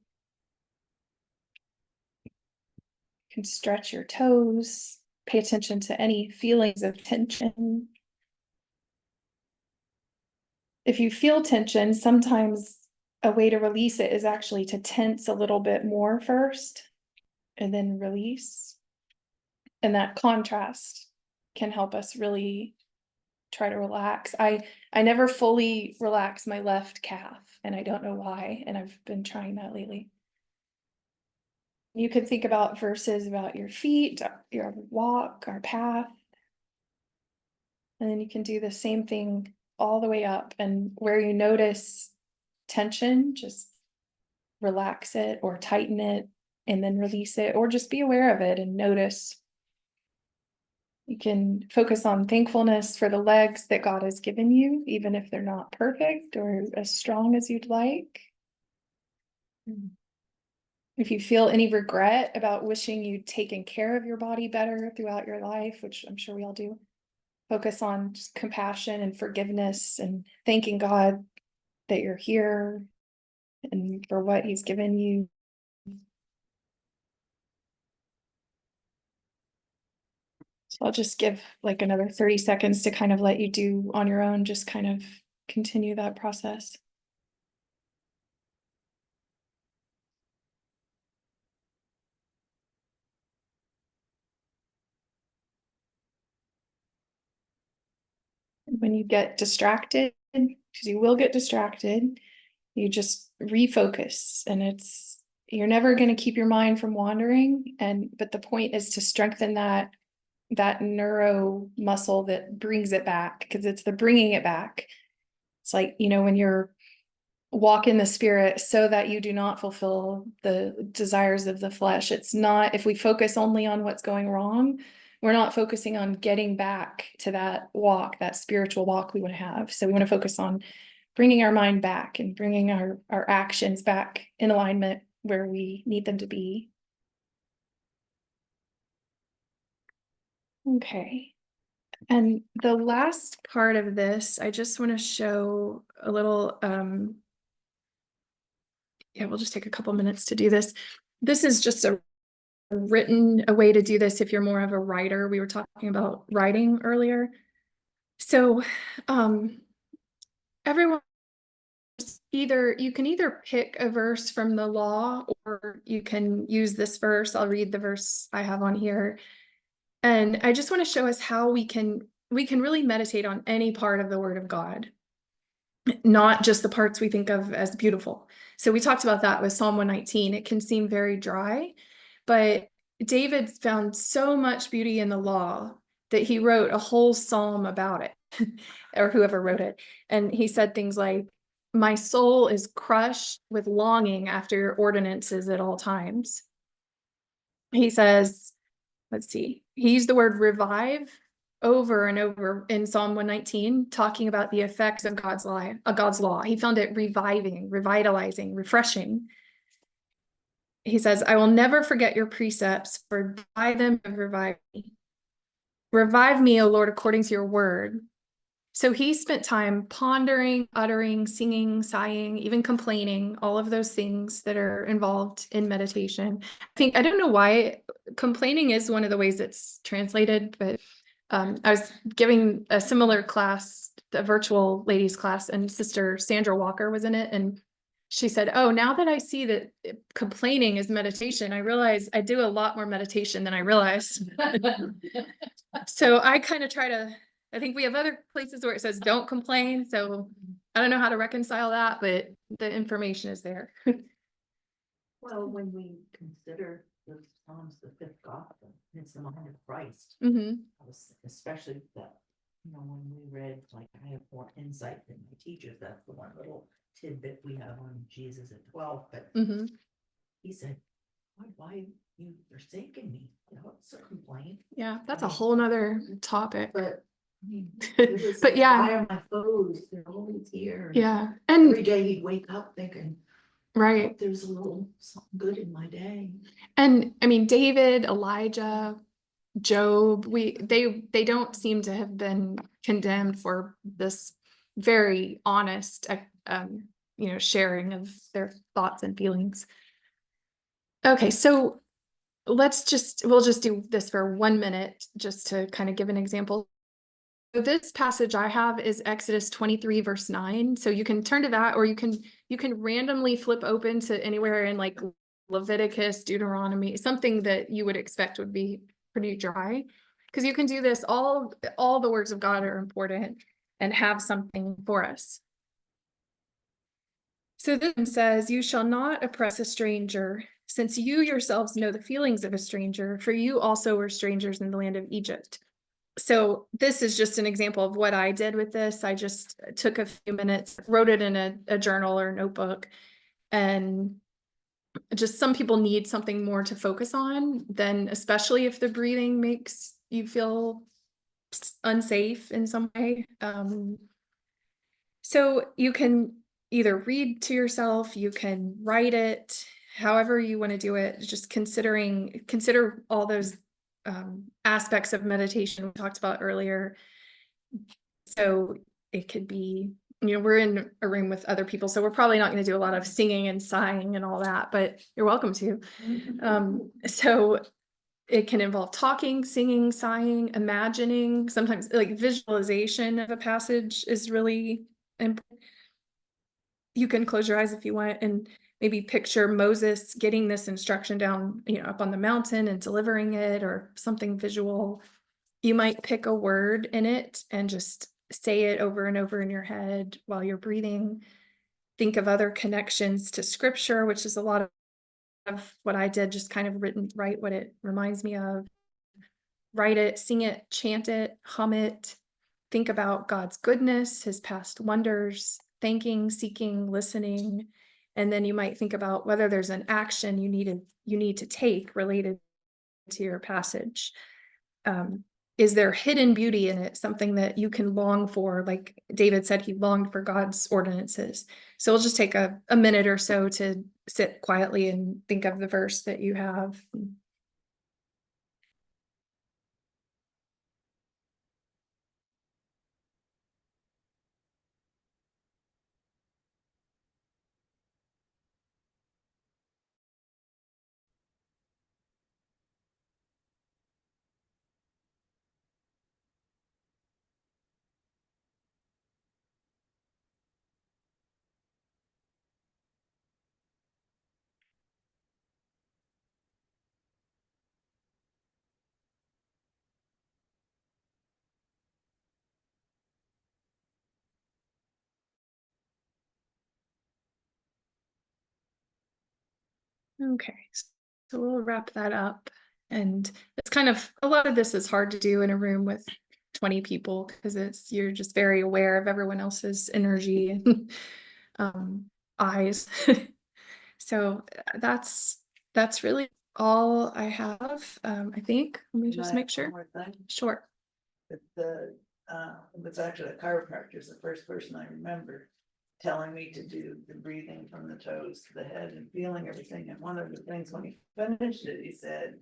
can stretch your toes, pay attention to any feelings of tension. If you feel tension, sometimes a way to release it is actually to tense a little bit more first and then release. And that contrast can help us really try to relax. I never fully relax my left calf, and I don't know why, and I've been trying that lately. You could think about verses about your feet, your walk, our path. And then you can do the same thing all the way up, and where you notice tension, just relax it or tighten it and then release it, or just be aware of it and notice. You can focus on thankfulness for the legs that God has given you, even if they're not perfect or as strong as you'd like. If you feel any regret about wishing you'd taken care of your body better throughout your life, which I'm sure we all do, focus on just compassion and forgiveness and thanking God that you're here and for what he's given you. I'll just give like another 30 seconds to kind of let you do on your own, just kind of continue that process. When you get distracted, because you will get distracted, you just refocus, and you're never going to keep your mind from wandering. But the point is to strengthen that neuro muscle that brings it back, because it's the bringing it back. It's like, when you're walk in the spirit so that you do not fulfill the desires of the flesh. It's not, if we focus only on what's going wrong, we're not focusing on getting back to that walk, that spiritual walk we want to have. So we want to focus on bringing our mind back and bringing our actions back in alignment where we need them to be. Okay. And the last part of this, I just want to show a little, we'll just take a couple minutes to do this. This is just a way to do this if you're more of a writer. We were talking about writing earlier. So everyone, you can either pick a verse from the law, or you can use this verse. I'll read the verse I have on here. And I just want to show us how we can really meditate on any part of the Word of God, not just the parts we think of as beautiful. So we talked about that with Psalm 119. It can seem very dry, but David found so much beauty in the law that he wrote a whole psalm about it, or whoever wrote it. And he said things like, "My soul is crushed with longing after your ordinances at all times." He says, he used the word revive over and over in Psalm 119, talking about the effects of God's law. He found it reviving, revitalizing, refreshing. He says, "I will never forget your precepts, for by them you have revived me. Revive me, O Lord, according to your word." So he spent time pondering, uttering, singing, sighing, even complaining, all of those things that are involved in meditation. I don't know why complaining is one of the ways it's translated, but I was giving a similar class, a virtual ladies class, and Sister Sandra Walker was in it. And she said, "Oh, now that I see that complaining is meditation, I realize I do a lot more meditation than I realized." So I kind of I think we have other places where it says don't complain. So I don't know how to reconcile that, but the information is there. Well, when we consider the Psalms, the fifth gospel, it's the mind of Christ. Mm-hmm. Especially that, when we read, like, I have more insight than my teachers. That's the one little tidbit we have on Jesus at 12. But Mm-hmm. he said, why you forsaken me? It's a complaint. Yeah, that's a whole nother topic. But but yeah, why are my foes? They're always here. Yeah, and every day he'd wake up thinking, right, there's a little something good in my day. And I mean, David, Elijah, Job, they don't seem to have been condemned for this very honest, sharing of their thoughts and feelings. Okay, so we'll just do this for 1 minute, just to kind of give an example. So this passage I have is Exodus 23, verse 9. So you can turn to that, or you can randomly flip open to anywhere in like Leviticus, Deuteronomy, something that you would expect would be pretty dry. Because you can do this, all the words of God are important and have something for us. So this one says, "You shall not oppress a stranger, since you yourselves know the feelings of a stranger, for you also were strangers in the land of Egypt." So this is just an example of what I did with this. I just took a few minutes, wrote it in a journal or notebook, and just some people need something more to focus on, then especially if the breathing makes you feel unsafe in some way. So you can either read to yourself, you can write it, however you want to do it. Just consider all those aspects of meditation we talked about earlier. So it could be, we're in a room with other people, so we're probably not going to do a lot of singing and sighing and all that, but you're welcome to. So it can involve talking, singing, sighing, imagining, sometimes like visualization of a passage is really important. You can close your eyes if you want and maybe picture Moses getting this instruction down, up on the mountain and delivering it, or something visual. You might pick a word in it and just say it over and over in your head while you're breathing. Think of other connections to scripture, which is a lot of what I did, just kind of write what it reminds me of. Write it, sing it, chant it, hum it. Think about God's goodness, his past wonders, thanking, seeking, listening. And then you might think about whether there's an action you need to take related to your passage. Is there hidden beauty in it, something that you can long for? Like David said, he longed for God's ordinances. So we'll just take a minute or so to sit quietly and think of the verse that you have. Okay, so we'll wrap that up. And it's kind of, a lot of this is hard to do in a room with 20 people because you're just very aware of everyone else's energy and eyes. So that's really all I have. I think. Let me just Can I make add sure. one more thing? Sure. It was actually a chiropractor, is the first person I remember telling me to do the breathing from the toes to the head and feeling everything. And one of the things when he finished it, he said,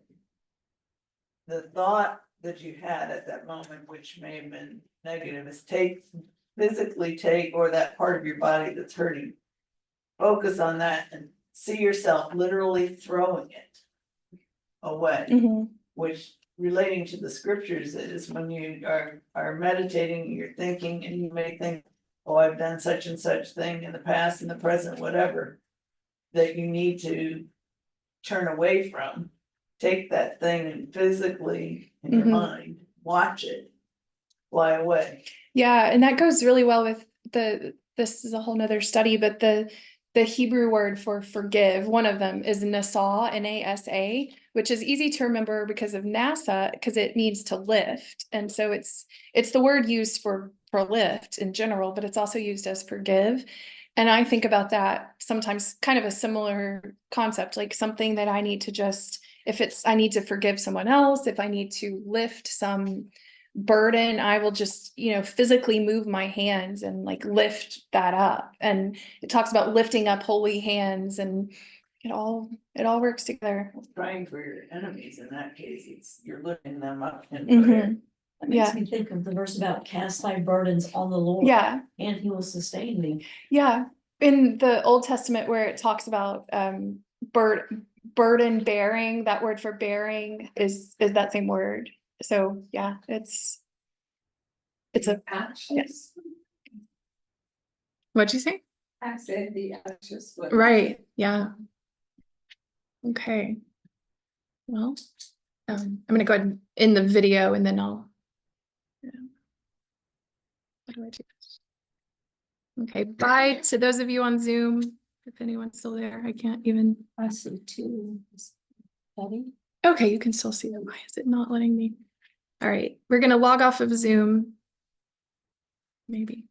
the thought that you had at that moment, which may have been negative, is physically take, or that part of your body that's hurting, focus on that and see yourself literally throwing it away. Mm-hmm. Which, relating to the scriptures, is when you are meditating, you're thinking, and you may think, oh, I've done such and such thing in the past, in the present, whatever, that you need to turn away from. Take that thing and physically in your mind, watch it fly away. Yeah, and that goes really well with this is a whole nother study, but the Hebrew word for forgive, one of them is nasa, N-A-S-A, which is easy to remember because of NASA, because it means to lift. And so it's the word used for lift in general, but it's also used as forgive. And I think about that sometimes, kind of a similar concept, like something that I need to just, I need to forgive someone else, if I need to lift some burden, I will just, physically move my hands and like lift that up. And it talks about lifting up holy hands, and it all works together. Praying for your enemies, in that case, you're lifting them up in Mhm. prayer. That makes me think of the verse about cast thy burdens on the Lord. Yeah. And he will sustain thee. Yeah. In the Old Testament where it talks about burden bearing, that word for bearing is that same word. So yeah, it's a Actions. what'd you say? I said the actions. Right. Yeah. Okay. Well, I'm gonna go ahead and end the video and then I'll. How do I do this? Okay, bye to those of you on Zoom. If anyone's still there, I can't even. I see two. Okay, you can still see them. Why is it not letting me? All right, we're gonna log off of Zoom. Maybe.